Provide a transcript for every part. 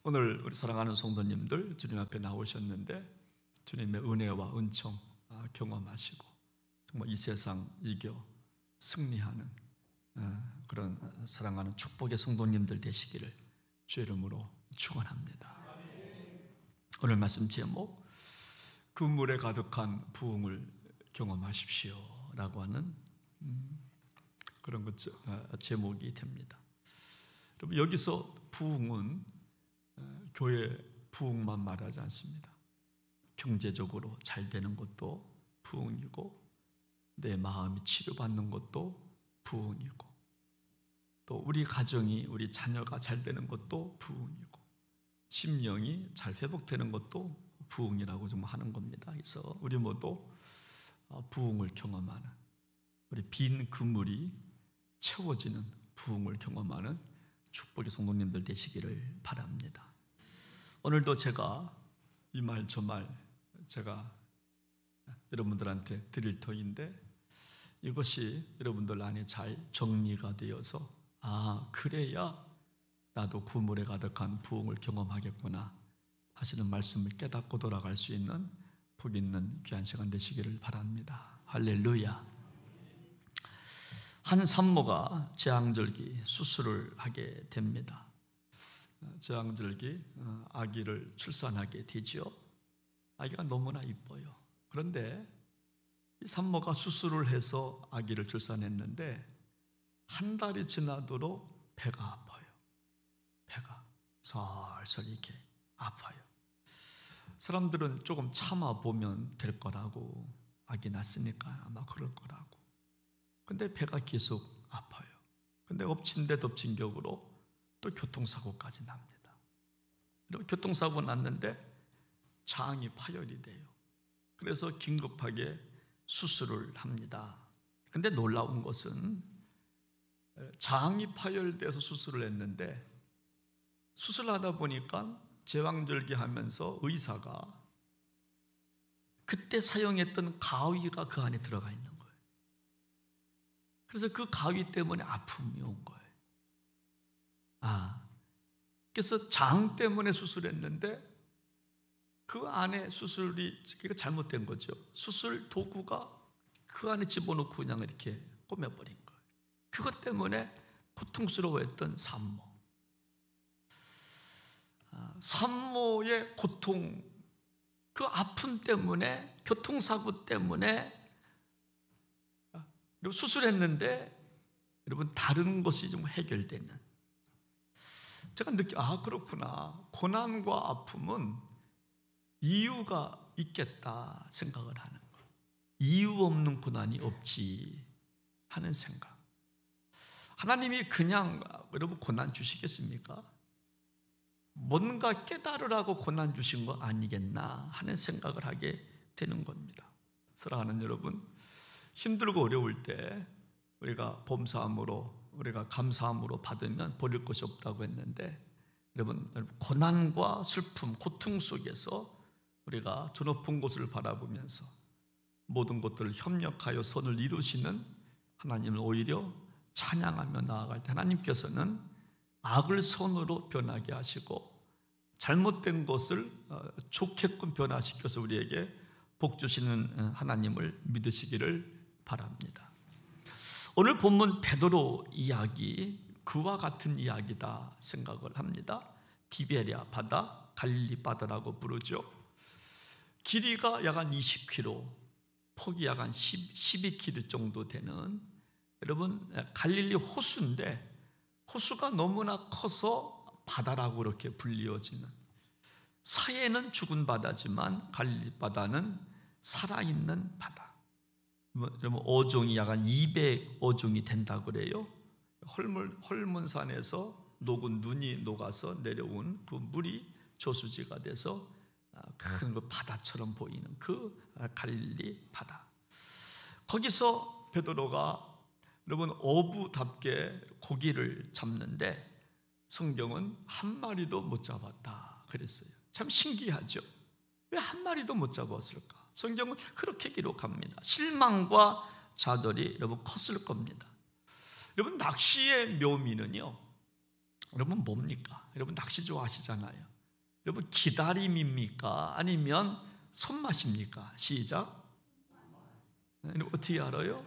오늘 우리 사랑하는 성도님들 주님 앞에 나오셨는데 주님의 은혜와 은총 경험하시고 정말 이 세상 이겨 승리하는 그런 사랑하는 축복의 성도님들 되시기를 주의 이름으로 축원합니다. 오늘 말씀 제목, 그물에 가득한 부흥을 경험하십시오 라고 하는 그런 것 제목이 됩니다. 여러분, 여기서 부흥은 교회 부흥만 말하지 않습니다. 경제적으로 잘 되는 것도 부흥이고, 내 마음이 치료받는 것도 부흥이고, 또 우리 가정이, 우리 자녀가 잘 되는 것도 부흥이고, 심령이 잘 회복되는 것도 부흥이라고 좀 하는 겁니다. 그래서 우리 모두 부흥을 경험하는, 우리 빈 그물이 채워지는 부흥을 경험하는 축복의 성도님들 되시기를 바랍니다. 오늘도 제가 이 말 저 말 제가 여러분들한테 드릴 터인데, 이것이 여러분들 안에 잘 정리가 되어서 그래야 나도 그물에 가득한 부흥을 경험하겠구나 하시는 말씀을 깨닫고 돌아갈 수 있는 복 있는 귀한 시간 되시기를 바랍니다. 할렐루야. 한 산모가 제왕절기 수술을 하게 됩니다. 제왕절기 아기를 출산하게 되죠. 아기가 너무나 이뻐요. 그런데 이 산모가 수술을 해서 아기를 출산했는데 한 달이 지나도록 배가 아파요. 배가 설설 이렇게 아파요. 사람들은 조금 참아보면 될 거라고, 아기 낳았으니까 아마 그럴 거라고. 근데 배가 계속 아파요. 근데 엎친 데 덮친 격으로 또 교통사고까지 납니다. 교통사고 났는데 장이 파열이 돼요. 그래서 긴급하게 수술을 합니다. 근데 놀라운 것은 장이 파열돼서 수술을 했는데, 수술하다 보니까 제왕절개 하면서 의사가 그때 사용했던 가위가 그 안에 들어가 있는 거예요. 그래서 그 가위 때문에 아픔이 온 거예요. 그래서 장 때문에 수술했는데 그 안에 수술이 잘못된 거죠. 수술 도구가 그 안에 집어넣고 그냥 이렇게 꾸며버린 거예요. 그것 때문에 고통스러워했던 산모. 산모의 고통, 그 아픔 때문에, 교통사고 때문에 수술했는데 여러분, 다른 것이 좀 해결되는, 제가 그렇구나, 고난과 아픔은 이유가 있겠다 생각을 하는 거예요. 이유 없는 고난이 없지 하는 생각. 하나님이 그냥 여러분 고난 주시겠습니까? 뭔가 깨달으라고 고난 주신 거 아니겠나 하는 생각을 하게 되는 겁니다. 사랑하는 여러분, 힘들고 어려울 때 우리가 범사함으로, 우리가 감사함으로 받으면 버릴 것이 없다고 했는데, 여러분, 고난과 슬픔, 고통 속에서 우리가 저 높은 곳을 바라보면서 모든 것들을 협력하여 선을 이루시는 하나님을 오히려 찬양하며 나아갈 때, 하나님께서는 악을 선으로 변하게 하시고 잘못된 것을 좋게끔 변화시켜서 우리에게 복 주시는 하나님을 믿으시기를 바랍니다. 오늘 본문 베드로 이야기, 그와 같은 이야기다 생각을 합니다. 디베랴 바다, 갈릴리 바다라고 부르죠. 길이가 약 한 20km, 폭이 약 한 12km 정도 되는, 여러분, 갈릴리 호수인데 호수가 너무나 커서 바다라고 이렇게 불리어지는, 서해는 죽은 바다지만 갈릴리 바다는 살아있는 바다. 여러분, 어종이 약 한 200어종이 된다고 그래요. 헐문산에서 녹은 눈이 녹아서 내려온 그 물이 저수지가 돼서 큰 그 바다처럼 보이는 그 갈릴리 바다. 거기서 베드로가 여러분 어부답게 고기를 잡는데 성경은 한 마리도 못 잡았다 그랬어요. 참 신기하죠. 왜 한 마리도 못 잡았을까? 성경은 그렇게 기록합니다. 실망과 좌절이 여러분 컸을 겁니다. 여러분, 낚시의 묘미는요, 여러분 뭡니까? 여러분 낚시 좋아하시잖아요. 여러분 기다림입니까? 아니면 손맛입니까? 시작. 어떻게 알아요?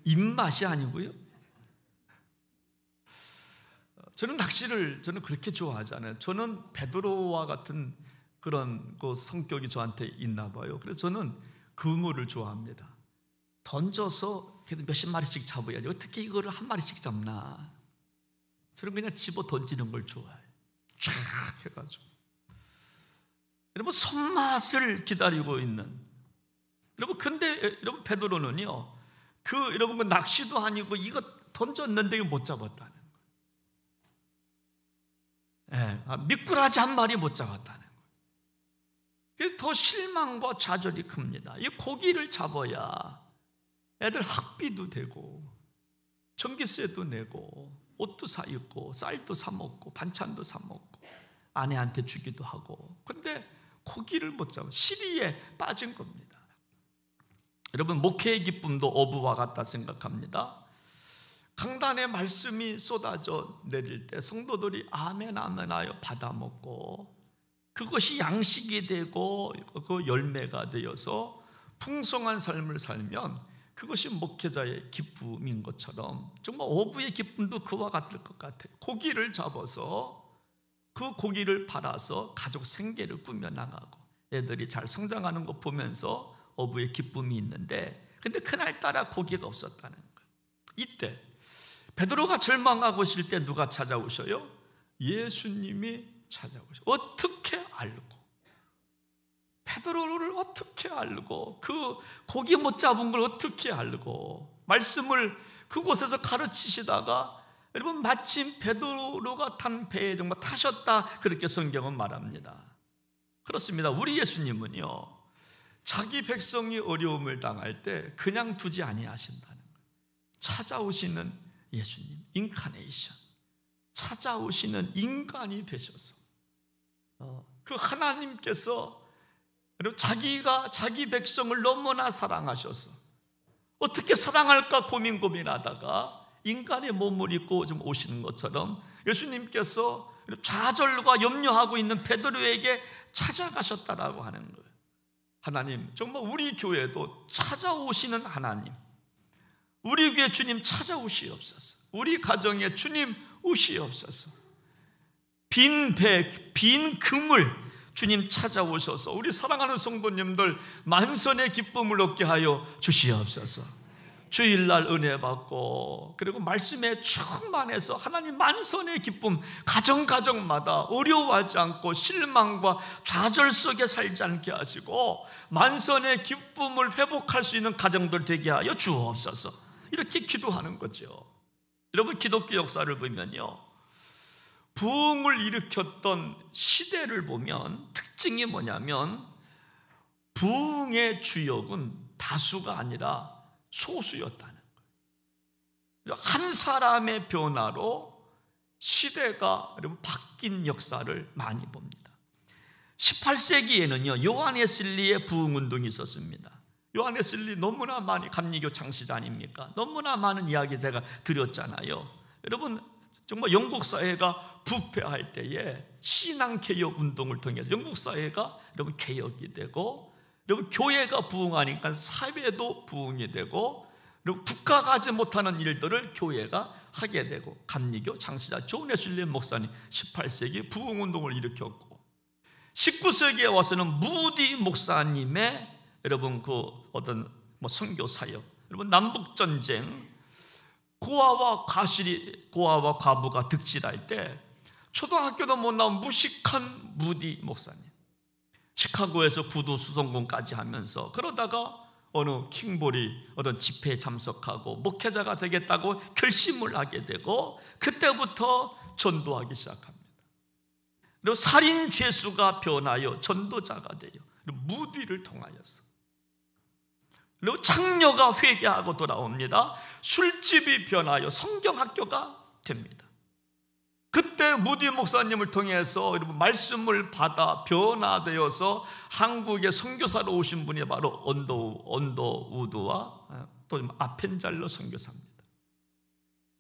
입맛이 아니고요. 저는 낚시를 그렇게 좋아하지 않아요. 저는 베드로와 같은 그런 그 성격이 저한테 있나 봐요. 그래서 저는 그물을 좋아합니다. 던져서 몇십 마리씩 잡아야지. 어떻게 이거를 한 마리씩 잡나? 저는 그냥 집어 던지는 걸 좋아해요. 쫙 해가지고. 여러분 손맛을 기다리고 있는. 여러분 근데 여러분 베드로는요. 여러분 그 낚시도 아니고 이거 던졌는데 못 잡았다는 거예요. 예, 미꾸라지 한 마리 못 잡았다는 거예요. 그래서 더 실망과 좌절이 큽니다. 이 고기를 잡아야 애들 학비도 되고 전기세도 내고 옷도 사 입고 쌀도 사 먹고 반찬도 사 먹고 아내한테 주기도 하고. 근데 고기를 못 잡아 시리에 빠진 겁니다. 여러분 목회의 기쁨도 어부와 같다 생각합니다. 강단의 말씀이 쏟아져 내릴 때 성도들이 아멘 아멘 하여 받아 먹고 그것이 양식이 되고 그 열매가 되어서 풍성한 삶을 살면 그것이 목회자의 기쁨인 것처럼 정말 어부의 기쁨도 그와 같을 것 같아요. 고기를 잡아서 그 고기를 팔아서 가족 생계를 꾸며나가고 애들이 잘 성장하는 거 보면서 어부의 기쁨이 있는데, 근데 그날따라 고기가 없었다는 거예요. 이때 베드로가 절망하고 있을 때 누가 찾아오셔요? 예수님이 찾아오셔요. 어떻게 알고? 베드로를 어떻게 알고? 그 고기 못 잡은 걸 어떻게 알고? 말씀을 그곳에서 가르치시다가 여러분 마침 베드로가 탄 배에 정말 타셨다, 그렇게 성경은 말합니다. 그렇습니다. 우리 예수님은요 자기 백성이 어려움을 당할 때 그냥 두지 아니하신다는 거예요. 찾아오시는 예수님, 인카네이션, 찾아오시는 인간이 되셔서 그 하나님께서 자기가 자기 백성을 너무나 사랑하셔서 어떻게 사랑할까 고민하다가 인간의 몸을 입고 좀 오시는 것처럼 예수님께서 좌절과 염려하고 있는 베드로에게 찾아가셨다라고 하는 거예요. 하나님, 정말 우리 교회도 찾아오시는 하나님, 우리 교회 주님 찾아오시옵소서. 우리 가정에 주님 오시옵소서. 빈 배, 빈 그물 주님 찾아오셔서 우리 사랑하는 성도님들 만선의 기쁨을 얻게 하여 주시옵소서. 주일날 은혜 받고 그리고 말씀에 충만해서 하나님 만선의 기쁨 가정마다 어려워하지 않고 실망과 좌절 속에 살지 않게 하시고 만선의 기쁨을 회복할 수 있는 가정들 되게 하여 주옵소서. 이렇게 기도하는 거죠. 여러분 기독교 역사를 보면요 부흥을 일으켰던 시대를 보면 특징이 뭐냐면 부흥의 주역은 다수가 아니라 소수였다는 거예요. 한 사람의 변화로 시대가 여러분 바뀐 역사를 많이 봅니다. 18세기에는요 요한 웨슬리의 부흥운동이 있었습니다. 요한 웨슬리 너무나 많이 감리교 창시자 아닙니까? 너무나 많은 이야기 제가 드렸잖아요. 여러분 정말 영국 사회가 부패할 때에 신앙개혁 운동을 통해서 영국 사회가 여러분 개혁이 되고 여러분 교회가 부흥하니까 사회도 부흥이 되고 그리고 국가가 하지 못하는 일들을 교회가 하게 되고 감리교 창시자 존 웨슬리 목사님 18세기 부흥운동을 일으켰고 19세기에 와서는 무디 목사님의 여러분 그 어떤 선교 사역, 여러분 남북전쟁 고아와 과부가 득실할 때 초등학교도 못 나온 무식한 무디 목사님 시카고에서 구두 수송공까지 하면서 그러다가 어느 킹볼이 어떤 집회에 참석하고 목회자가 되겠다고 결심을 하게 되고 그때부터 전도하기 시작합니다. 그리고 살인 죄수가 변하여 전도자가 돼요. 그리고 무디를 통하여서. 그리고 창녀가 회개하고 돌아옵니다. 술집이 변하여 성경학교가 됩니다. 그때 무디 목사님을 통해서 여러분 말씀을 받아 변화되어서 한국에 선교사로 오신 분이 바로 언더우드와 또 아펜잘러 선교사입니다.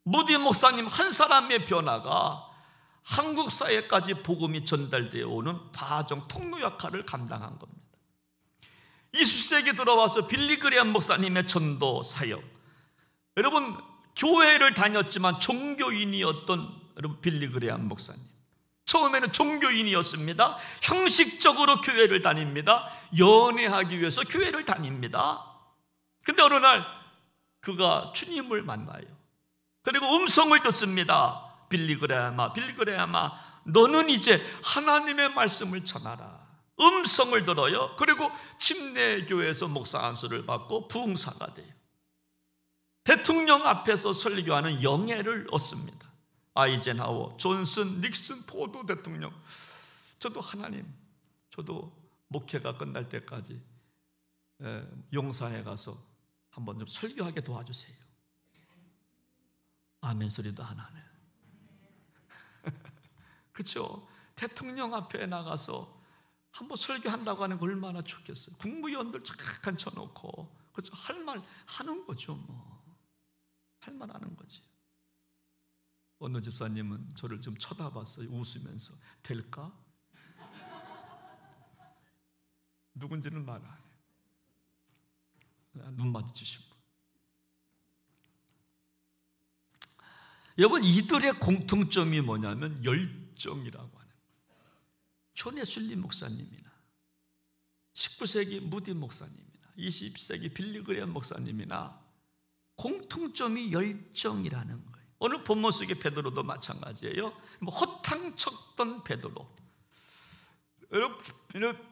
무디 목사님 한 사람의 변화가 한국 사회까지 복음이 전달되어 오는 과정, 통로 역할을 감당한 겁니다. 20세기 들어와서 빌리 그레이엄 목사님의 전도 사역, 여러분 교회를 다녔지만 종교인이었던 여러분 빌리 그레이엄 목사님, 처음에는 종교인이었습니다. 형식적으로 교회를 다닙니다. 연애하기 위해서 교회를 다닙니다. 근데 어느 날 그가 주님을 만나요. 그리고 음성을 듣습니다. 빌리 그레이엄아, 너는 이제 하나님의 말씀을 전하라. 음성을 들어요. 그리고 침례교회에서 목사 안수를 받고 부흥사가 돼요. 대통령 앞에서 설교하는 영예를 얻습니다. 아이젠하워, 존슨, 닉슨, 포드 대통령, 저도 하나님, 저도 목회가 끝날 때까지 용산에 가서 한번 좀 설교하게 도와주세요. 아멘 소리도 안 하네. 그렇죠? 대통령 앞에 나가서 한번 설교한다고 하는 거 얼마나 좋겠어요. 국무위원들 쫙 앉혀놓고, 그렇죠? 할 말 하는 거죠. 뭐 할 말 하는 거지. 어느 집사님은 저를 좀 쳐다봤어요. 웃으면서. 될까? 누군지는 말 안 해. 눈 마주치신 분. 여러분, 이들의 공통점이 뭐냐면 열정이라고 하는 거예요. 존 웨슬리 목사님이나 19세기 무디 목사님이나 20세기 빌리 그레이엄 목사님이나 공통점이 열정이라는 거예요. 오늘 본문 속의 베드로도 마찬가지예요. 허탕쳤던 베드로,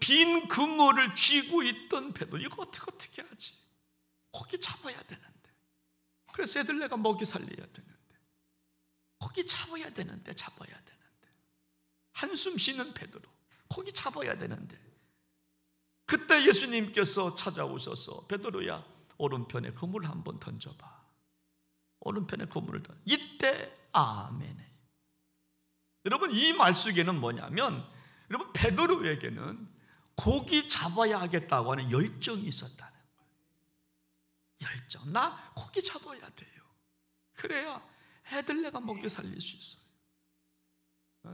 빈 그물을 쥐고 있던 베드로, 이거 어떻게 하지? 고기 잡아야 되는데, 그래서 애들 내가 먹이 살려야 되는데, 고기 잡아야 되는데 한숨 쉬는 베드로, 고기 잡아야 되는데, 그때 예수님께서 찾아오셔서 베드로야, 오른편에 그물을 한번 던져봐. 오른편에 그물을 던져. 이때 아멘에. 여러분, 이 말 속에는 뭐냐면, 여러분 베드로에게는 고기 잡아야 하겠다고 하는 열정이 있었다는 거예요. 열정. 나 고기 잡아야 돼요. 그래야 애들 내가 먹여 살릴 수 있어요.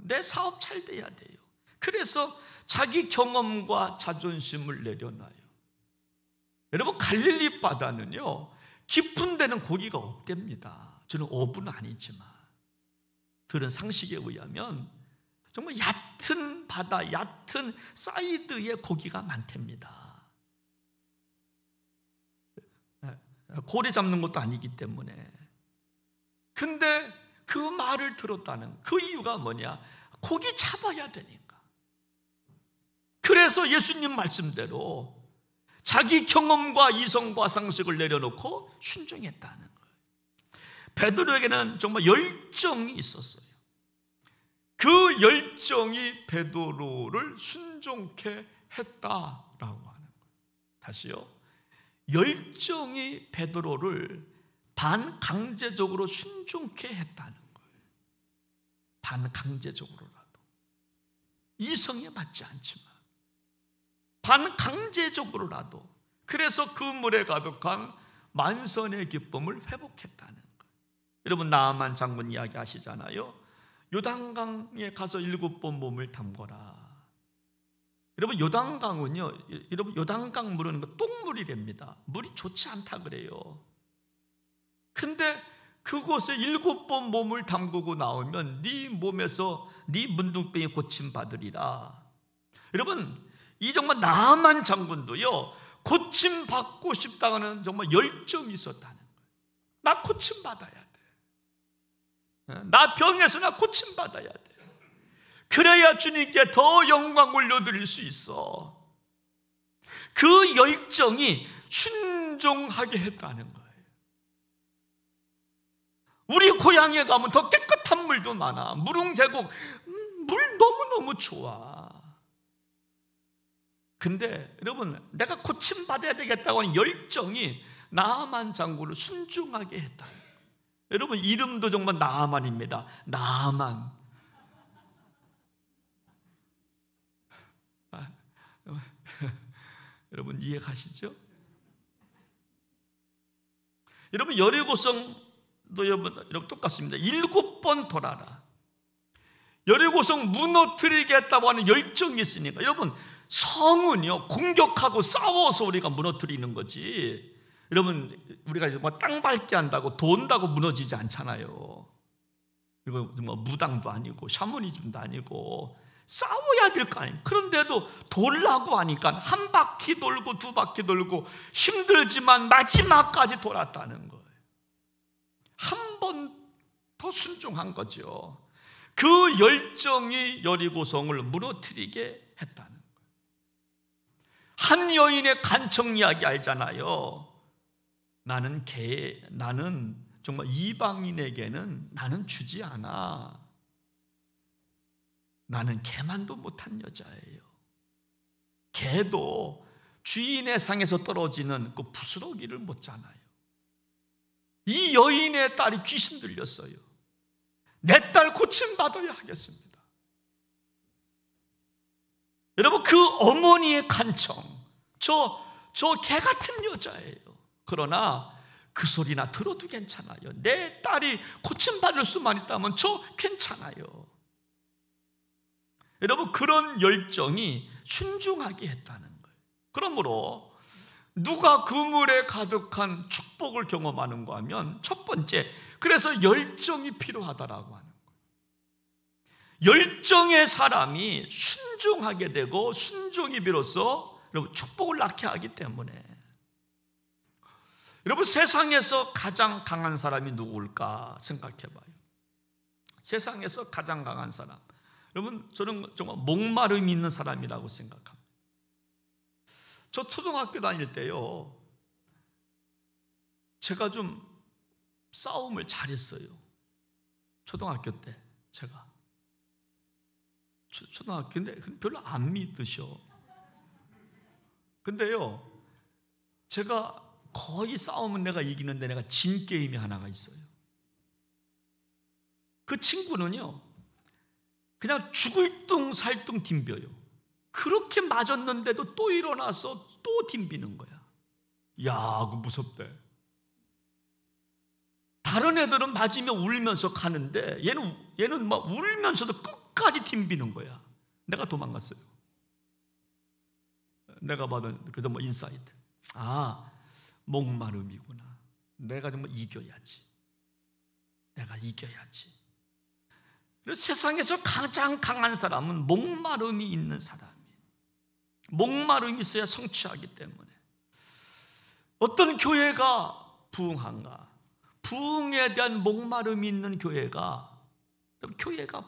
내 사업 잘 돼야 돼요. 그래서 자기 경험과 자존심을 내려놔요. 여러분, 갈릴리 바다는요, 깊은 데는 고기가 없답니다. 저는 어부는 아니지만 들은 상식에 의하면 정말 얕은 바다, 얕은 사이드에 고기가 많답니다. 고래 잡는 것도 아니기 때문에. 근데 그 말을 들었다는 그 이유가 뭐냐? 고기 잡아야 되니까. 그래서 예수님 말씀대로 자기 경험과 이성과 상식을 내려놓고 순종했다는 거예요. 베드로에게는 정말 열정이 있었어요. 그 열정이 베드로를 순종케 했다라고 하는 거예요. 다시요. 열정이 베드로를 반강제적으로 순종케 했다는 거예요. 반강제적으로라도. 이성에 맞지 않지만 반강제적으로라도. 그래서 그 물에 가득한 만선의 기쁨을 회복했다는 거예요. 여러분, 나아만 장군 이야기 아시잖아요. 요단강에 가서 7번 몸을 담궈라. 여러분, 요단강은요, 여러분 요단강 물은 똥물이랍니다. 물이 좋지 않다 그래요. 근데 그곳에 7번 몸을 담그고 나오면 네 몸에서 네 문둥병이 고침받으리라. 여러분, 이 정말 나아만 장군도요, 고침받고 싶다는 정말 열정이 있었다는 거예요. 나 고침받아야 돼. 나 병에서 나 고침받아야 돼. 그래야 주님께 더 영광 올려드릴 수 있어. 그 열정이 순종하게 했다는 거예요. 우리 고향에 가면 더 깨끗한 물도 많아. 무릉계곡, 물 너무너무 좋아. 근데 여러분, 내가 고침받아야 되겠다고 하는 열정이 나아만 장군을 순종하게 했다. 여러분, 이름도 정말 나아만입니다. 나아만. 여러분, 이해 가시죠? 여러분, 여리고성 여러분 똑같습니다. 7번 돌아라. 여리고성 무너뜨리겠다고 하는 열정이 있으니까. 여러분, 성은요 공격하고 싸워서 우리가 무너뜨리는 거지, 여러분 우리가 뭐 땅 밟게 한다고 돈다고 무너지지 않잖아요. 이거 뭐 무당도 아니고 샤머니즘도 아니고 싸워야 될 거 아니에요. 그런데도 돌라고 하니까 한 바퀴 돌고 두 바퀴 돌고 힘들지만 마지막까지 돌았다는 거예요. 한 번 더 순종한 거죠. 그 열정이 여리고성을 무너뜨리게 했다는 거예요. 한 여인의 간청 이야기 알잖아요. 나는 정말 이방인에게는 나는 주지 않아. 나는 개만도 못한 여자예요. 개도 주인의 상에서 떨어지는 그 부스러기를 못 자나요. 이 여인의 딸이 귀신 들렸어요. 내 딸 고침받아야 하겠습니다. 여러분, 그 어머니의 간청, 저 개 같은 여자예요. 그러나 그 소리나 들어도 괜찮아요. 내 딸이 고침받을 수만 있다면 저 괜찮아요. 여러분, 그런 열정이 순종하게 했다는 거예요. 그러므로 누가 그물에 가득한 축복을 경험하는가 하면 첫 번째, 그래서 열정이 필요하다라고 하는 거예요. 열정의 사람이 순종하게 되고, 순종이 비로소 여러분 축복을 낳게 하기 때문에. 여러분, 세상에서 가장 강한 사람이 누구일까 생각해 봐요. 세상에서 가장 강한 사람, 여러분, 저는 정말 목마름이 있는 사람이라고 생각합니다. 저 초등학교 다닐 때요, 제가 좀 싸움을 잘했어요. 초등학교 때 제가 초등학교인데 별로 안 믿으셔. 근데요, 제가 거의 싸움은 내가 이기는데 내가 진 게임이 하나가 있어요. 그 친구는요 그냥 죽을 둥 살 둥 뒹벼요. 그렇게 맞았는데도 또 일어나서 또 뒹비는 거야. 야, 그거 무섭대. 다른 애들은 맞으면 울면서 가는데 얘는 막 울면서도 끝까지 뒹비는 거야. 내가 도망갔어요. 내가 받은 그저 뭐 인사이트. 아, 목마름이구나. 내가 정말 이겨야지. 내가 이겨야지. 그래서 세상에서 가장 강한 사람은 목마름이 있는 사람이에요. 목마름이 있어야 성취하기 때문에. 어떤 교회가 부흥한가? 부흥에 대한 목마름이 있는 교회가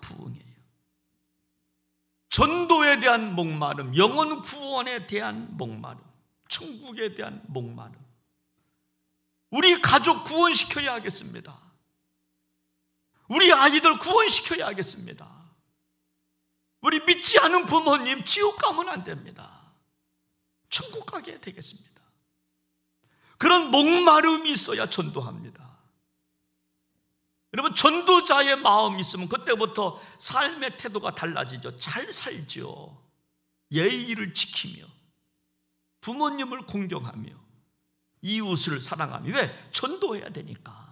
부흥이에요. 전도에 대한 목마름, 영혼 구원에 대한 목마름, 천국에 대한 목마름. 우리 가족 구원시켜야 하겠습니다. 우리 아이들 구원시켜야 하겠습니다. 우리 믿지 않은 부모님 지옥 가면 안 됩니다. 천국 가게 되겠습니다. 그런 목마름이 있어야 전도합니다. 여러분, 전도자의 마음이 있으면 그때부터 삶의 태도가 달라지죠. 잘 살죠. 예의를 지키며 부모님을 공경하며 이웃을 사랑하며. 왜? 전도해야 되니까.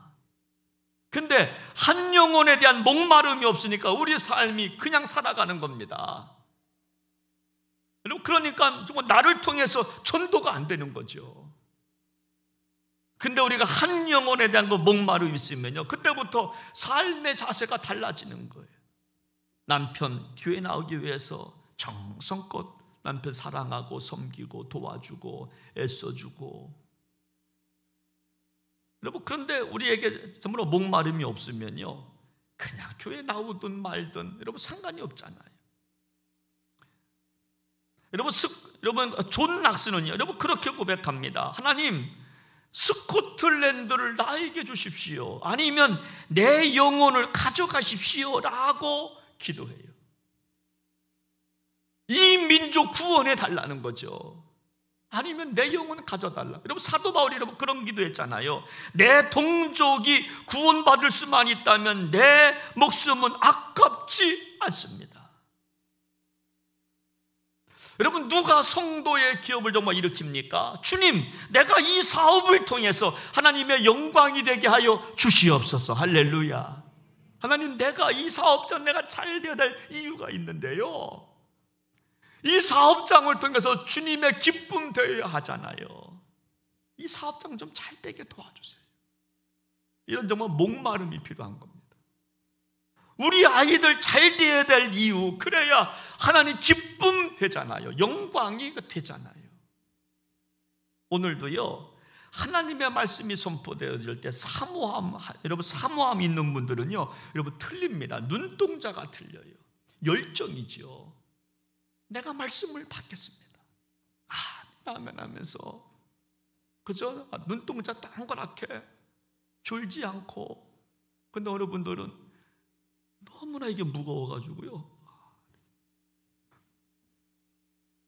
근데 한 영혼에 대한 목마름이 없으니까 우리 삶이 그냥 살아가는 겁니다. 여러분, 그러니까 정말 나를 통해서 전도가 안 되는 거죠. 근데 우리가 한 영혼에 대한 그 목마름이 있으면요, 그때부터 삶의 자세가 달라지는 거예요. 남편 교회 나오기 위해서 정성껏 남편 사랑하고 섬기고 도와주고 애써주고. 여러분, 그런데 우리에게 정말 목마름이 없으면요, 그냥 교회 나오든 말든 여러분 상관이 없잖아요. 여러분 존 낙스는요, 여러분 그렇게 고백합니다. 하나님, 스코틀랜드를 나에게 주십시오. 아니면 내 영혼을 가져가십시오 라고 기도해요. 이 민족 구원해 달라는 거죠. 아니면 내 영혼을 가져달라. 여러분, 사도 바울이 여러분 그런 기도했잖아요. 내 동족이 구원받을 수만 있다면 내 목숨은 아깝지 않습니다. 여러분, 누가 성도의 기업을 정말 일으킵니까? 주님, 내가 이 사업을 통해서 하나님의 영광이 되게 하여 주시옵소서. 할렐루야. 하나님, 내가 이 사업장 내가 잘 되어야 될 이유가 있는데요, 이 사업장을 통해서 주님의 기쁨 되어야 하잖아요. 이 사업장 좀 잘 되게 도와주세요. 이런 정말 목마름이 필요한 겁니다. 우리 아이들 잘 되어야 될 이유, 그래야 하나님 기쁨 되잖아요. 영광이 되잖아요. 오늘도요, 하나님의 말씀이 선포되어질 때 여러분 사모함 있는 분들은요, 여러분 틀립니다. 눈동자가 틀려요. 열정이죠. 내가 말씀을 받겠습니다. 아멘 하면서 그저 눈동자 동그랗게 졸지 않고. 근데 어느 분들은 너무나 이게 무거워가지고요,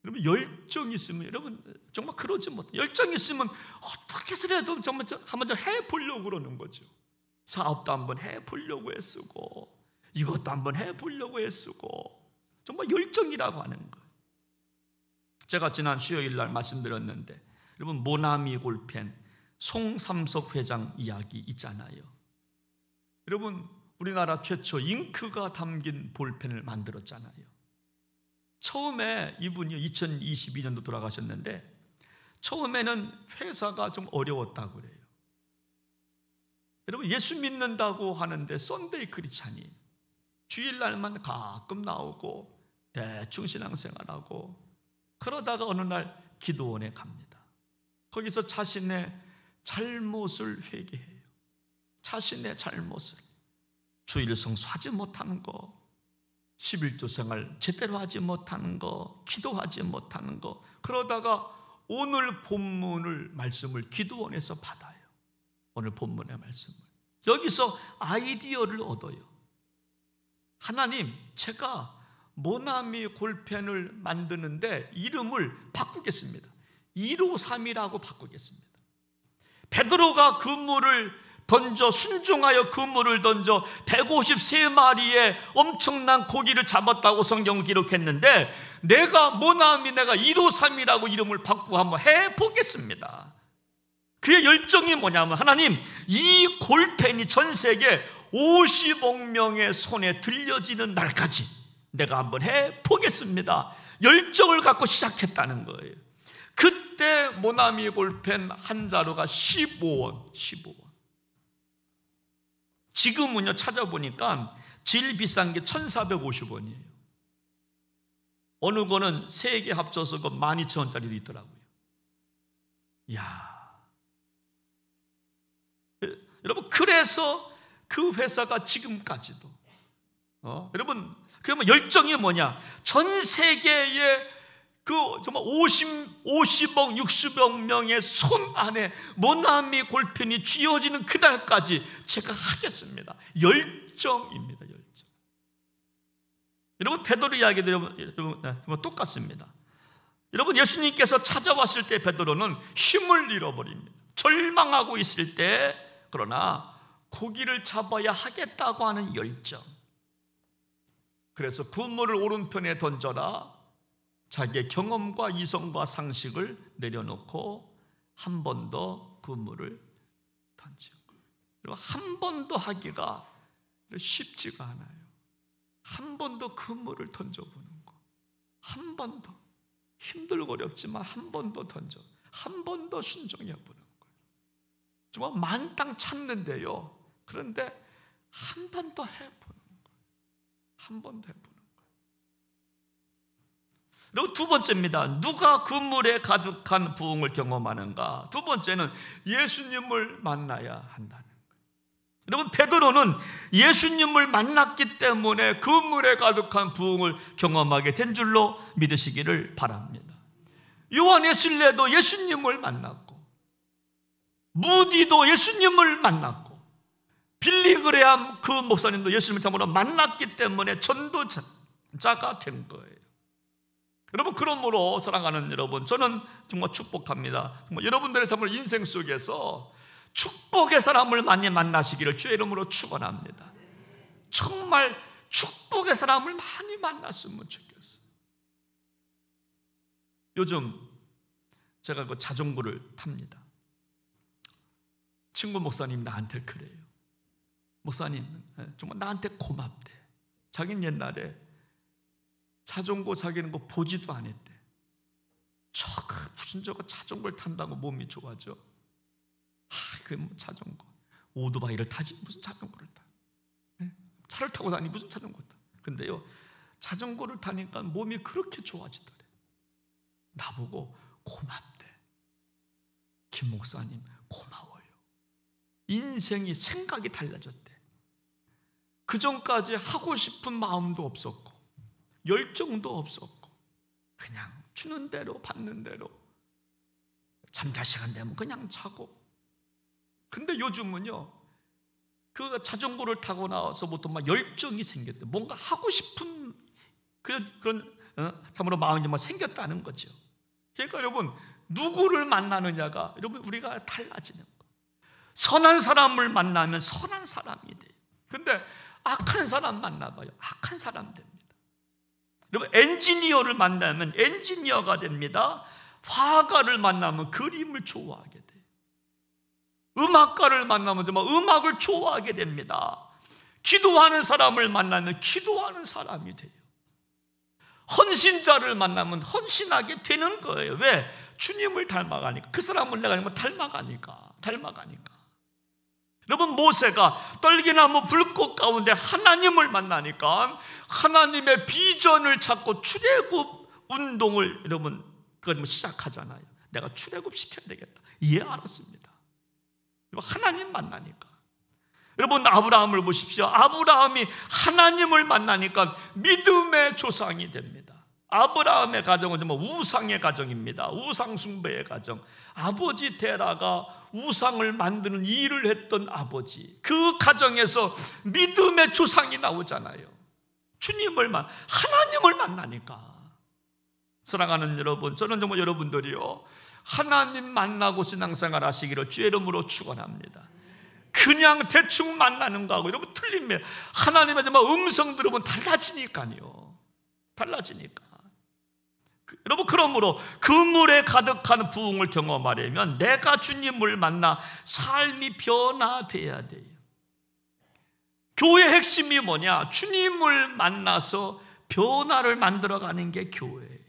여러분 열정이 있으면, 여러분 정말 그러지 못해. 열정이 있으면 어떻게 해서라도 정말 한번 좀 해보려고 그러는 거죠. 사업도 한번 해보려고 애쓰고, 이것도 한번 해보려고 애쓰고, 정말 열정이라고 하는 거예요. 제가 지난 수요일 날 말씀드렸는데, 여러분 모나미 골펜 송삼석 회장 이야기 있잖아요. 여러분 우리나라 최초 잉크가 담긴 볼펜을 만들었잖아요. 처음에 이분이 2022년도 돌아가셨는데, 처음에는 회사가 좀 어려웠다고 그래요. 여러분 예수 믿는다고 하는데 썬데이 크리스찬이 주일날만 가끔 나오고 대충 신앙생활하고, 그러다가 어느 날 기도원에 갑니다. 거기서 자신의 잘못을 회개해요. 자신의 잘못을, 주일 성수하지 못하는 거, 11조 생활 제대로 하지 못하는 거, 기도하지 못하는 거. 그러다가 오늘 본문을 말씀을 기도원에서 받아요. 오늘 본문의 말씀을. 여기서 아이디어를 얻어요. 하나님, 제가 모나미 골펜을 만드는데 이름을 바꾸겠습니다. 153이라고 바꾸겠습니다. 베드로가 그물을 던져, 순종하여 그물을 던져 153마리의 엄청난 고기를 잡았다고 성경을 기록했는데, 내가 153이라고 이름을 바꾸고 한번 해보겠습니다. 그의 열정이 뭐냐면, 하나님, 이 골펜이 전 세계 50억 명의 손에 들려지는 날까지 내가 한번 해보겠습니다. 열정을 갖고 시작했다는 거예요. 그때 모나미 골펜 한 자루가 15원. 지금은요, 찾아보니까 제일 비싼 게 1,450원이에요. 어느 거는 3개 합쳐서 12,000원짜리도 있더라고요. 이야. 여러분, 그래서 그 회사가 지금까지도 여러분, 그러면 열정이 뭐냐? 전 세계의 그 정말 50억, 60억 명의 손 안에 모나미 골펜이 쥐어지는 그날까지 제가 하겠습니다. 열정입니다. 열정. 여러분 베드로 이야기도 여러분 똑같습니다. 여러분 예수님께서 찾아왔을 때 베드로는 힘을 잃어버립니다. 절망하고 있을 때, 그러나 고기를 잡아야 하겠다고 하는 열정. 그래서 그물을 오른편에 던져라. 자기의 경험과 이성과 상식을 내려놓고 한 번 더 그물을 던지고, 그리고 한 번 더 하기가 쉽지가 않아요. 한 번 더 그물을 던져보는 거, 한 번 더 힘들고 어렵지만 한 번 더 던져, 한 번 더 순종해보는 거예요. 정말 만땅 찾는데요, 그런데 한 번 더 해보는 거예요. 한 번 더 해보는 거예요. 그리고 두 번째입니다. 누가 그물에 가득한 부흥을 경험하는가? 두 번째는 예수님을 만나야 한다는 거예요. 여러분 베드로는 예수님을 만났기 때문에 그물에 가득한 부흥을 경험하게 된 줄로 믿으시기를 바랍니다. 요한 웨슬레도 예수님을 만났고, 무디도 예수님을 만났고, 빌리 그레함 그 목사님도 예수님을 참으로 만났기 때문에 전도자가 된 거예요. 여러분, 그러므로 사랑하는 여러분, 저는 정말 축복합니다. 정말 여러분들의 정말 인생 속에서 축복의 사람을 많이 만나시기를 주의 이름으로 축원합니다. 정말 축복의 사람을 많이 만났으면 좋겠어요. 요즘 제가 그 자전거를 탑니다. 친구 목사님 나한테 그래요. 목사님 정말 나한테 고맙대. 자기는 옛날에 자전거 자기는 거 보지도 안 했대. 무슨 저거 자전거를 탄다고 몸이 좋아져. 그 뭐 자전거, 오토바이를 타지 무슨 자전거를 타. 차를 타고 다니 무슨 자전거를 타. 근데요, 자전거를 타니까 몸이 그렇게 좋아지더래. 나보고 고맙대. 김 목사님 고마워요. 인생이 생각이 달라졌대. 그전까지 하고 싶은 마음도 없었고 열정도 없었고 그냥 주는 대로 받는 대로 잠잘 시간 되면 그냥 자고. 근데 요즘은요, 그 자전거를 타고 나와서부터 막 열정이 생겼대. 뭔가 하고 싶은 그런 참으로 마음이 막 생겼다는 거죠. 그러니까 여러분, 누구를 만나느냐가 여러분 우리가 달라지는 거. 선한 사람을 만나면 선한 사람이 돼요. 근데 악한 사람 만나봐요. 악한 사람 됩니다. 여러분, 엔지니어를 만나면 엔지니어가 됩니다. 화가를 만나면 그림을 좋아하게 돼요. 음악가를 만나면 정말 음악을 좋아하게 됩니다. 기도하는 사람을 만나면 기도하는 사람이 돼요. 헌신자를 만나면 헌신하게 되는 거예요. 왜? 주님을 닮아가니까. 그 사람을 내가 닮아가니까. 여러분, 모세가 떨기나무 불꽃 가운데 하나님을 만나니까 하나님의 비전을 찾고 출애굽 운동을 여러분 그걸 시작하잖아요. 내가 출애굽 시켜야 되겠다. 알았습니다. 하나님 만나니까. 여러분, 아브라함을 보십시오. 아브라함이 하나님을 만나니까 믿음의 조상이 됩니다. 아브라함의 가정은 정말 우상의 가정입니다. 우상 숭배의 가정. 아버지 테라가 우상을 만드는 일을 했던 아버지, 그 가정에서 믿음의 조상이 나오잖아요. 하나님을 만나니까. 사랑하는 여러분, 저는 정말 여러분들이요, 하나님 만나고 신앙생활 하시기를 주의 이름으로 축원합니다. 그냥 대충 만나는 거하고 여러분 틀립니다. 하나님의 정말 음성 들으면 달라지니까요. 여러분, 그러므로 그물에 가득한 부흥을 경험하려면 내가 주님을 만나 삶이 변화돼야 돼요. 교회의 핵심이 뭐냐? 주님을 만나서 변화를 만들어가는 게 교회예요.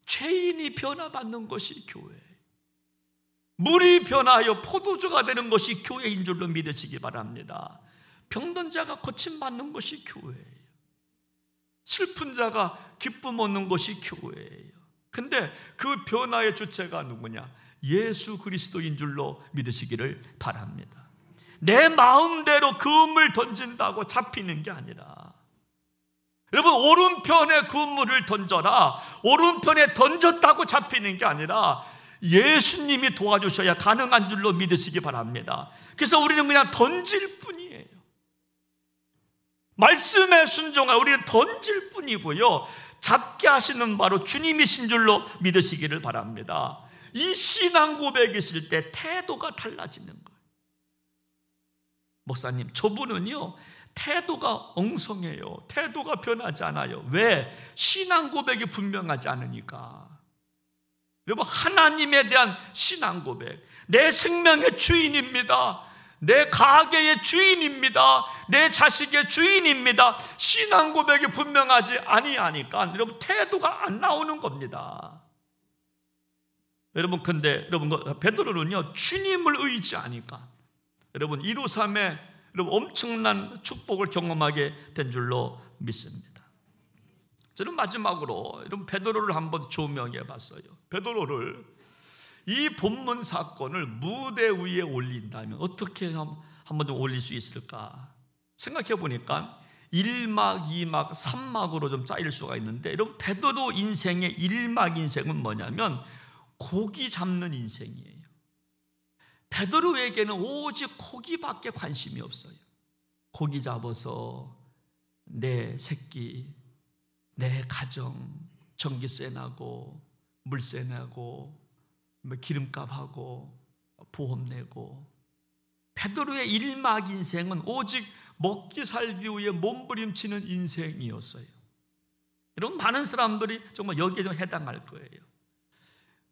죄인이 변화받는 것이 교회예요. 물이 변화하여 포도주가 되는 것이 교회인 줄로 믿으시기 바랍니다. 병든 자가 고침받는 것이 교회예요. 슬픈 자가 기쁨 얻는 것이 교회예요. 근데 그 변화의 주체가 누구냐? 예수 그리스도인 줄로 믿으시기를 바랍니다. 내 마음대로 그물을 던진다고 잡히는 게 아니라, 여러분, 오른편에 그물을 던져라, 오른편에 던졌다고 잡히는 게 아니라 예수님이 도와주셔야 가능한 줄로 믿으시기 바랍니다. 그래서 우리는 그냥 던질 뿐이에요. 말씀에 순종하여 우리는 던질 뿐이고요, 잡게 하시는 바로 주님이신 줄로 믿으시기를 바랍니다. 이 신앙 고백이실 때 태도가 달라지는 거예요. 목사님, 저분은요 태도가 엉성해요. 태도가 변하지 않아요. 왜? 신앙 고백이 분명하지 않으니까. 여러분, 하나님에 대한 신앙 고백, 내 생명의 주인입니다, 내 가게의 주인입니다, 내 자식의 주인입니다, 신앙 고백이 분명하지 아니하니까 여러분 태도가 안 나오는 겁니다. 여러분, 근데 여러분 베드로는요 주님을 의지하니까 여러분 123의 여러분 엄청난 축복을 경험하게 된 줄로 믿습니다. 저는 마지막으로 여러분 베드로를 한번 조명해 봤어요. 베드로를, 이 본문 사건을 무대 위에 올린다면 어떻게 한번 좀 올릴 수 있을까 생각해 보니까 1막, 2막, 3막으로 좀 짜일 수가 있는데, 여러분 베드로 인생의 1막 인생은 뭐냐면 고기 잡는 인생이에요. 베드로에게는 오직 고기밖에 관심이 없어요. 고기 잡아서 내 새끼, 내 가정 전기세 나고 물세 내고 기름값하고 보험 내고. 베드로의 1막 인생은 오직 먹기 살기 위해 몸부림치는 인생이었어요. 여러분, 많은 사람들이 정말 여기에 좀 해당할 거예요.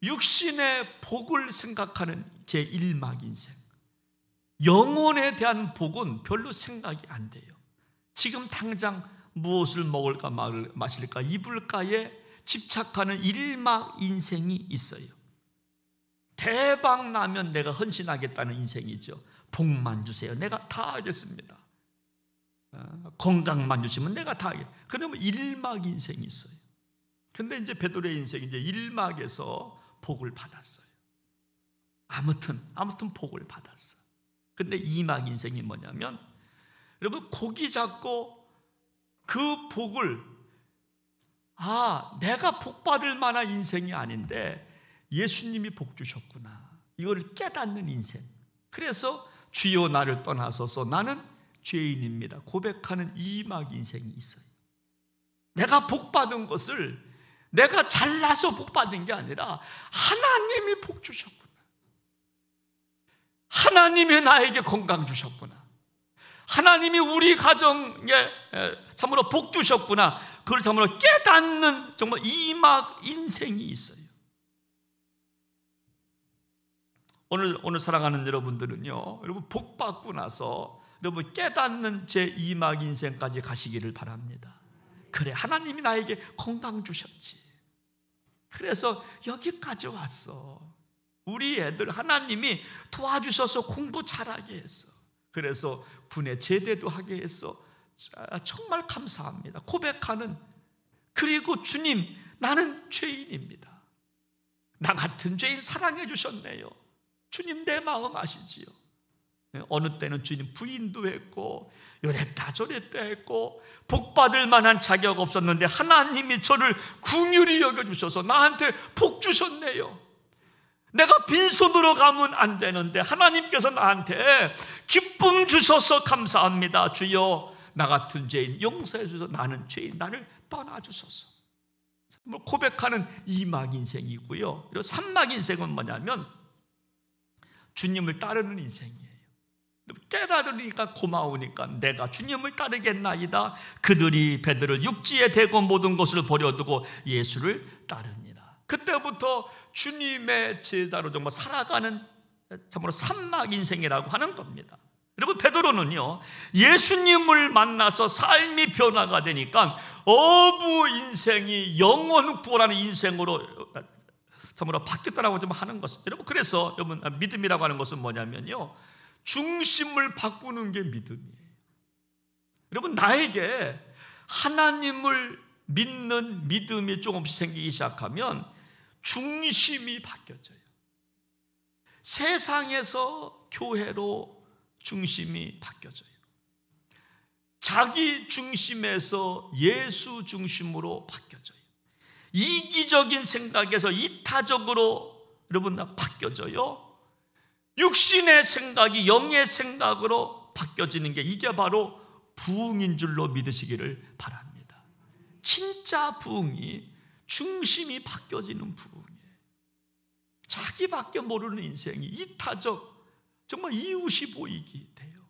육신의 복을 생각하는 제1막 인생, 영혼에 대한 복은 별로 생각이 안 돼요. 지금 당장 무엇을 먹을까 마실까 입을까에 집착하는 1막 인생이 있어요. 대박 나면 내가 헌신하겠다는 인생이죠. 복만 주세요, 내가 다 하겠습니다. 건강만 주시면 내가 다 하겠습니다. 그러면 1막 인생이 있어요. 근데 이제 베드로의 인생이 이제 1막에서 복을 받았어요. 아무튼 복을 받았어요. 근데 2막 인생이 뭐냐면, 여러분, 고기 잡고 그 복을 내가 복 받을 만한 인생이 아닌데 예수님이 복 주셨구나, 이걸 깨닫는 인생. 그래서 주여 나를 떠나소서 나는 죄인입니다 고백하는 2막 인생이 있어요. 내가 복 받은 것을 내가 잘나서 복 받은 게 아니라 하나님이 복 주셨구나, 하나님이 나에게 건강 주셨구나, 하나님이 우리 가정에 참으로 복 주셨구나, 그걸 참으로 깨닫는 정말 2막 인생이 있어요. 오늘 사랑하는 여러분들은요, 여러분 복 받고 나서 여러분 깨닫는 제2막 인생까지 가시기를 바랍니다. 그래, 하나님이 나에게 건강 주셨지, 그래서 여기까지 왔어. 우리 애들 하나님이 도와주셔서 공부 잘하게 했어. 그래서 군에 제대도 하게 했어. 정말 감사합니다 고백하는, 그리고 주님 나는 죄인입니다, 나 같은 죄인 사랑해 주셨네요, 주님 내 마음 아시지요. 어느 때는 주님 부인도 했고 요랬다 저랬다 했고 복받을 만한 자격 없었는데 하나님이 저를 긍휼히 여겨주셔서 나한테 복 주셨네요. 내가 빈손으로 가면 안 되는데 하나님께서 나한테 기쁨 주셔서 감사합니다. 주여 나 같은 죄인 용서해 주셔서 나는 죄인 나를 떠나주소서. 고백하는 2막 인생이고요. 그리고 3막 인생은 뭐냐면 주님을 따르는 인생이에요. 깨달으니까 고마우니까 내가 주님을 따르겠나이다. 그들이 배들을 육지에 대고 모든 것을 버려두고 예수를 따르니라. 그때부터 주님의 제자로 정말 살아가는 참으로 3막 인생이라고 하는 겁니다. 여러분 베드로는요 예수님을 만나서 삶이 변화가 되니까 어부 인생이 영원 구원하는 인생으로 참으로 바뀌었다라고 좀 하는 것은, 여러분 그래서 여러분 믿음이라고 하는 것은 뭐냐면요 중심을 바꾸는 게 믿음이에요. 여러분 나에게 하나님을 믿는 믿음이 조금씩 생기기 시작하면 중심이 바뀌어져요. 세상에서 교회로 중심이 바뀌어져요. 자기 중심에서 예수 중심으로 바뀌어져요. 이기적인 생각에서 이타적으로 여러분 바뀌어져요. 육신의 생각이 영의 생각으로 바뀌어지는 게 이게 바로 부흥인 줄로 믿으시기를 바랍니다. 진짜 부흥이 중심이 바뀌어지는 부흥이에요. 자기밖에 모르는 인생이 이타적 정말 이웃이 보이게 돼요.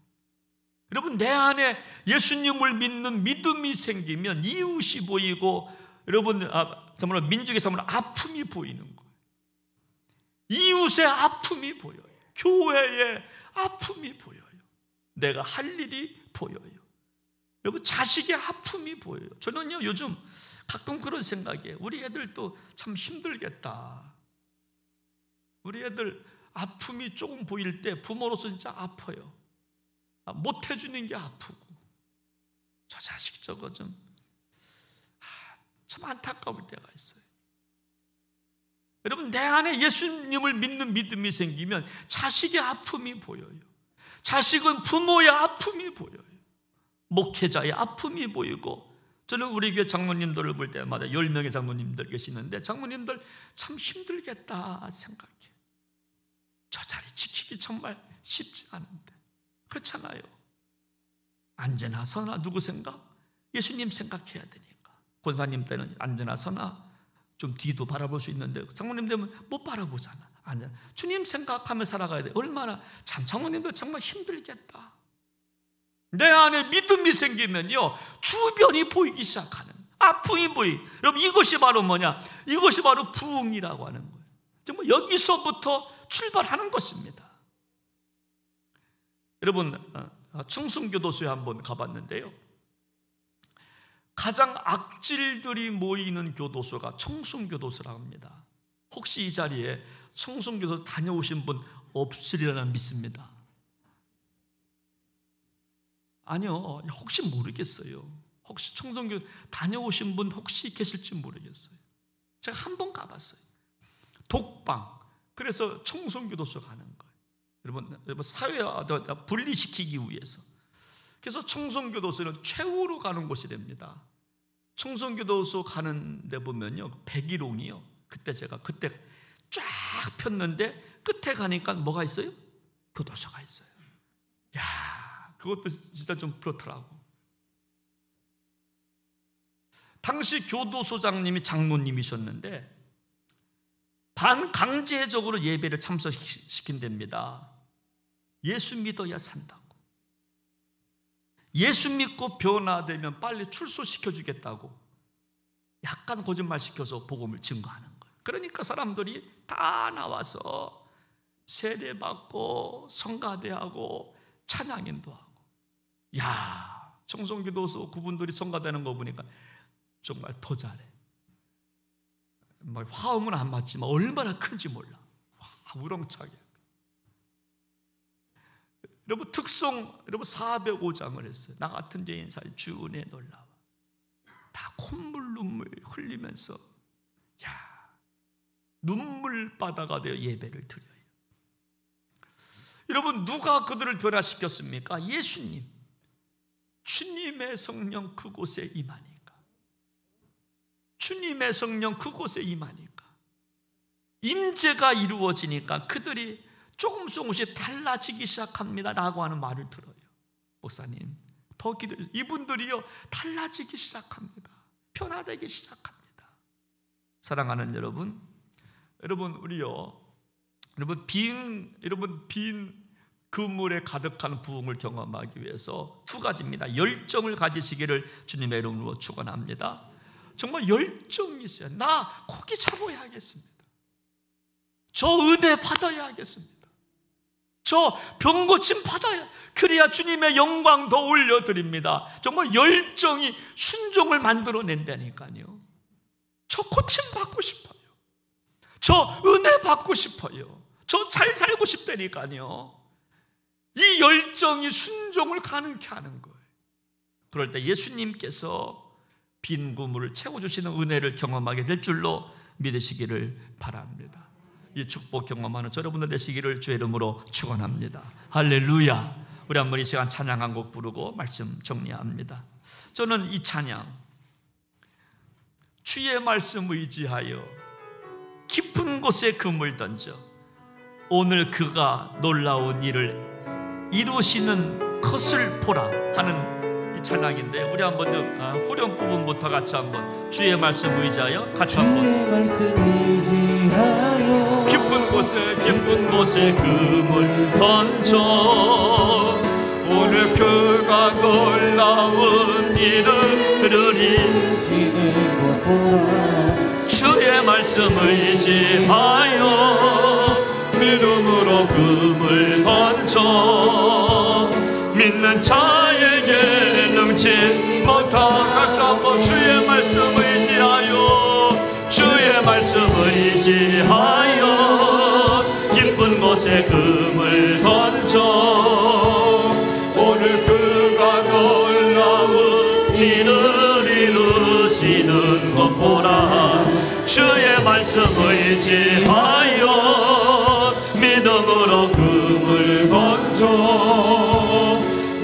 여러분 내 안에 예수님을 믿는 믿음이 생기면 이웃이 보이고 여러분 정말 민족의 정말 아픔이 보이는 거예요. 이웃의 아픔이 보여요. 교회의 아픔이 보여요. 내가 할 일이 보여요. 여러분 자식의 아픔이 보여요. 저는요 요즘 가끔 그런 생각이에요. 우리 애들도 참 힘들겠다. 우리 애들 아픔이 조금 보일 때 부모로서 진짜 아파요. 못 해주는 게 아프고 저 자식 저거 좀 참 안타까울 때가 있어요. 여러분 내 안에 예수님을 믿는 믿음이 생기면 자식의 아픔이 보여요. 자식은 부모의 아픔이 보여요. 목회자의 아픔이 보이고, 저는 우리 교회 장로님들을 볼 때마다 10명의 장로님들 계시는데 장로님들 참 힘들겠다 생각해요. 저 자리 지키기 정말 쉽지 않은데 그렇잖아요. 안전하 선하 누구 생각? 예수님 생각해야 되니까. 권사님 때는 안전하 선하 좀 뒤도 바라볼 수 있는데 장로님 되면 못 바라보잖아. 아니야. 주님 생각하며 살아가야 돼. 얼마나 참 장로님들 정말 힘들겠다. 내 안에 믿음이 생기면요 주변이 보이기 시작하는, 부흥이 보이. 여러분, 이것이 바로 뭐냐? 이것이 바로 부흥이라고 하는 거예요. 정말 여기서부터 출발하는 것입니다. 여러분, 청순교도소에 한번 가봤는데요, 가장 악질들이 모이는 교도소가 청순교도소라고 합니다. 혹시 이 자리에 청순교도소 다녀오신 분 없으리라 믿습니다. 아니요, 혹시 모르겠어요. 혹시 청송교 다녀오신 분 혹시 계실지 모르겠어요. 제가 한 번 가봤어요. 독방. 그래서 청송교도소 가는 거예요. 여러분 사회와 분리시키기 위해서. 그래서 청송교도소는 최후로 가는 곳이 됩니다. 청송교도소 가는 데 보면요, 백일홍이요, 그때 제가 쫙 폈는데 끝에 가니까 뭐가 있어요? 교도소가 있어요. 야, 그것도 진짜 좀 그렇더라고. 당시 교도소장님이 장로님이셨는데 반강제적으로 예배를 참석시킨답니다. 예수 믿어야 산다고. 예수 믿고 변화되면 빨리 출소시켜주겠다고 약간 거짓말시켜서 복음을 증거하는 거예요. 그러니까 사람들이 다 나와서 세례받고 성가대하고 찬양인도하고. 야, 청송교도소 그분들이 성가되는 거 보니까 정말 더 잘해. 화음은 안 맞지만 얼마나 큰지 몰라. 와, 우렁차게. 여러분, 특송, 여러분 405장을 했어요. 나 같은 죄인 사이 주 은혜에 놀라워. 다 콧물 눈물 흘리면서, 야, 눈물바다가 되어 예배를 드려요. 여러분, 누가 그들을 변화시켰습니까? 예수님. 주님의 성령 그곳에 임하니까. 주님의 성령 그곳에 임하니까, 임재가 이루어지니까 그들이 조금씩 달라지기 시작합니다 라고 하는 말을 들어요. 목사님, 더 기도해주세요. 이분들이요, 달라지기 시작합니다. 변화되기 시작합니다. 사랑하는 여러분, 우리요, 빈 그물에 가득한 부흥을 경험하기 위해서 두 가지입니다. 열정을 가지시기를 주님의 이름으로 축원합니다. 정말 열정이 있어요. 나 고기 잡아야 하겠습니다. 저 은혜 받아야 하겠습니다. 저 병고침 받아야, 그래야 주님의 영광 더 올려드립니다. 정말 열정이 순종을 만들어낸다니까요. 저 고침 받고 싶어요. 저 은혜 받고 싶어요. 저 잘 살고 싶다니까요. 이 열정이 순종을 가능케 하는 거예요. 그럴 때 예수님께서 빈 그물을 채워주시는 은혜를 경험하게 될 줄로 믿으시기를 바랍니다. 이 축복 경험하는 여러분들 되시기를 주의 이름으로 축원합니다. 할렐루야. 우리 한번 이 시간 찬양 한 곡 부르고 말씀 정리합니다. 저는 이 찬양, 주의 말씀 의지하여 깊은 곳에 그물 던져 오늘 그가 놀라운 일을 이루시는 것을 보라 하는 이 찬양인데, 우리 한번 좀 후렴 부분부터 같이 한번 주의 말씀 의지하여 같이 한번. 주의 말씀 의지하여 깊은 곳에 그물 던져 오늘 그가 놀라운 일을 이루시는 것 보라. 주의 말씀 의지하여 믿음으로 그물 던져 믿는 자에게 능치 못한. 다시 한번 주의 말씀 의지하여, 주의 말씀 의지하여 깊은 곳에 금을 던져 오늘 그가 놀라운 일을 이루시는 것 보라. 주의 말씀 의지하여 믿음으로 금을 던져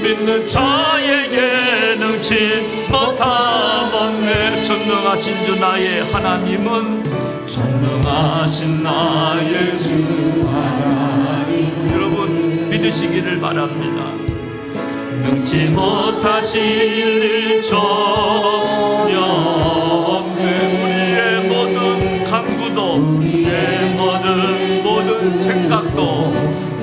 믿는 자에게 능치 못하겠네. 전능하신 주 나의 하나님은, 전능하신 나의 주 하나님, 여러분 믿으시기를 바랍니다. 능치 못하실 일 전혀 없네. 우리의 모든 간구도, 우리의 모든 생각도,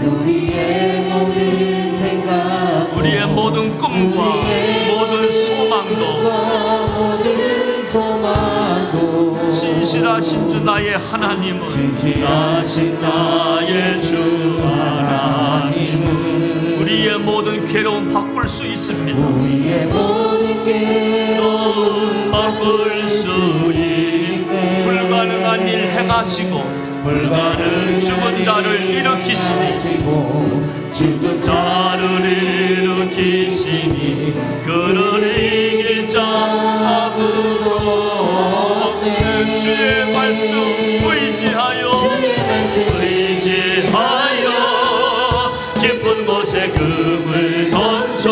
우리의 모든 생각, 우리의 모든 꿈과 모든 소망도 진실하신 주 나의 하나님은, 진실하신 나의 주 하나님은 우리의 모든 괴로움 바꿀 수 있습니다. 우리의 모든 괴로움 바꿀 수 있네. 불가능한 일 행하시고 죽은 자를 일으키시니, 죽은 자를 일으키시니 그를 이길 자 아무도 없네. 주의 말씀 의지하여 깊은 곳에 금을 던져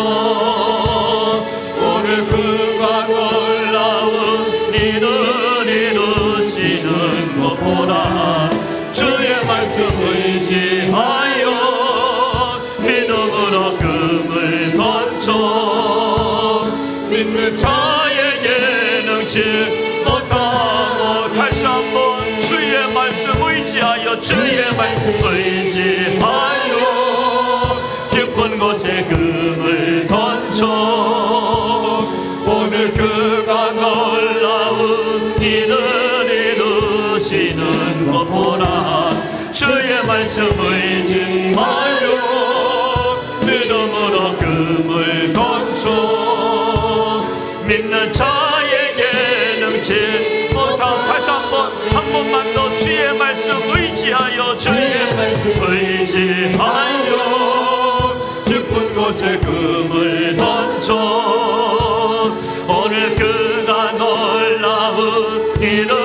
오늘 그가 놀라운 일을 이루시는 것 보라. 주의 말씀 의지하여 믿음으로 금을 던져 믿는 자에게 능치 못하고, 다시 한번 주의 말씀 의지하여, 주의 말씀 의지하여 깊은 곳에 금을 던져 오늘 그가 놀라운 일을 이루시는 것 보라. 주의 말씀 의지하여 믿음으로 금을 던져 믿는 자에게 능치 못하고, 다시 한번 한 번만 더 주의 말씀 의지하여, 주의 말씀 의지하여 깊은 곳에 금을 던져 오늘 그가 놀라운 일을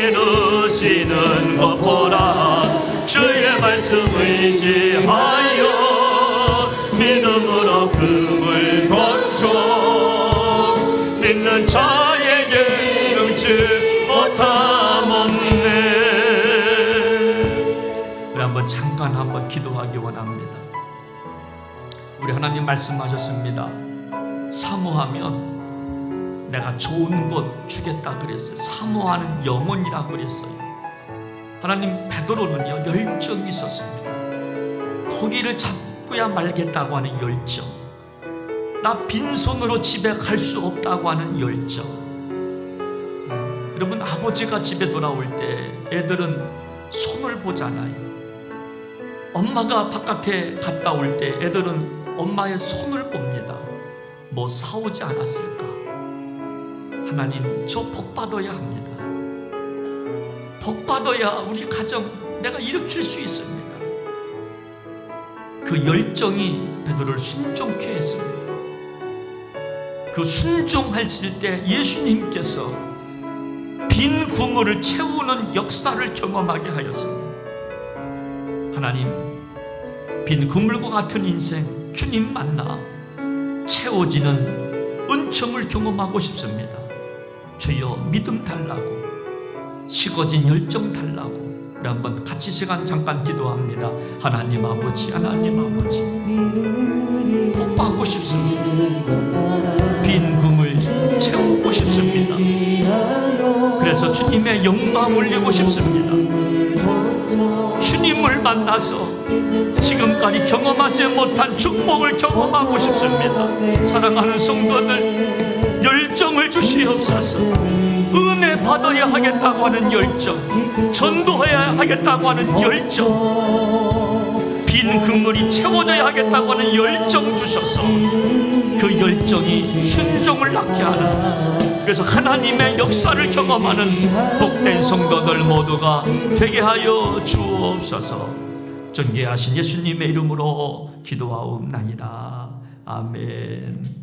이루시는 것 보라. 주의 말씀 의지하여 믿음으로 금을 던져 믿는 자에게 능치 못함 없네. 우리 한번 잠깐 한번 기도하기 원합니다. 우리 하나님 말씀하셨습니다. 사모하면 내가 좋은 것 주겠다 그랬어요. 사모하는 영혼이라고 그랬어요. 하나님, 베드로는요 열정이 있었습니다. 고기를 잡고야 말겠다고 하는 열정, 나 빈손으로 집에 갈 수 없다고 하는 열정. 여러분, 아버지가 집에 돌아올 때 애들은 손을 보잖아요. 엄마가 바깥에 갔다 올 때 애들은 엄마의 손을 봅니다. 뭐 사오지 않았을까? 하나님, 저 복 받아야 합니다. 복 받아야 우리 가정 내가 일으킬 수 있습니다. 그 열정이 베드로를 순종케 했습니다. 그 순종하실 때 예수님께서 빈 그물을 채우는 역사를 경험하게 하였습니다. 하나님, 빈 그물과 같은 인생 주님 만나 채워지는 은총을 경험하고 싶습니다. 주여, 믿음 달라고, 식어진 열정 달라고. 우리 한번 같이 시간 잠깐 기도합니다. 하나님 아버지, 하나님 아버지, 복 받고 싶습니다. 빈 그물 채우고 싶습니다. 그래서 주님의 영광 올리고 싶습니다. 주님을 만나서 지금까지 경험하지 못한 축복을 경험하고 싶습니다. 사랑하는 성도들, 열정을 주시옵소서. 은혜 받아야 하겠다고 하는 열정, 전도해야 하겠다고 하는 열정, 빈 그물이 채워져야 하겠다고 하는 열정 주셔서 그 열정이 순종을 낳게 하는, 그래서 하나님의 역사를 경험하는 복된 성도들 모두가 되게 하여 주옵소서. 존귀하신 예수님의 이름으로 기도하옵나이다. 아멘.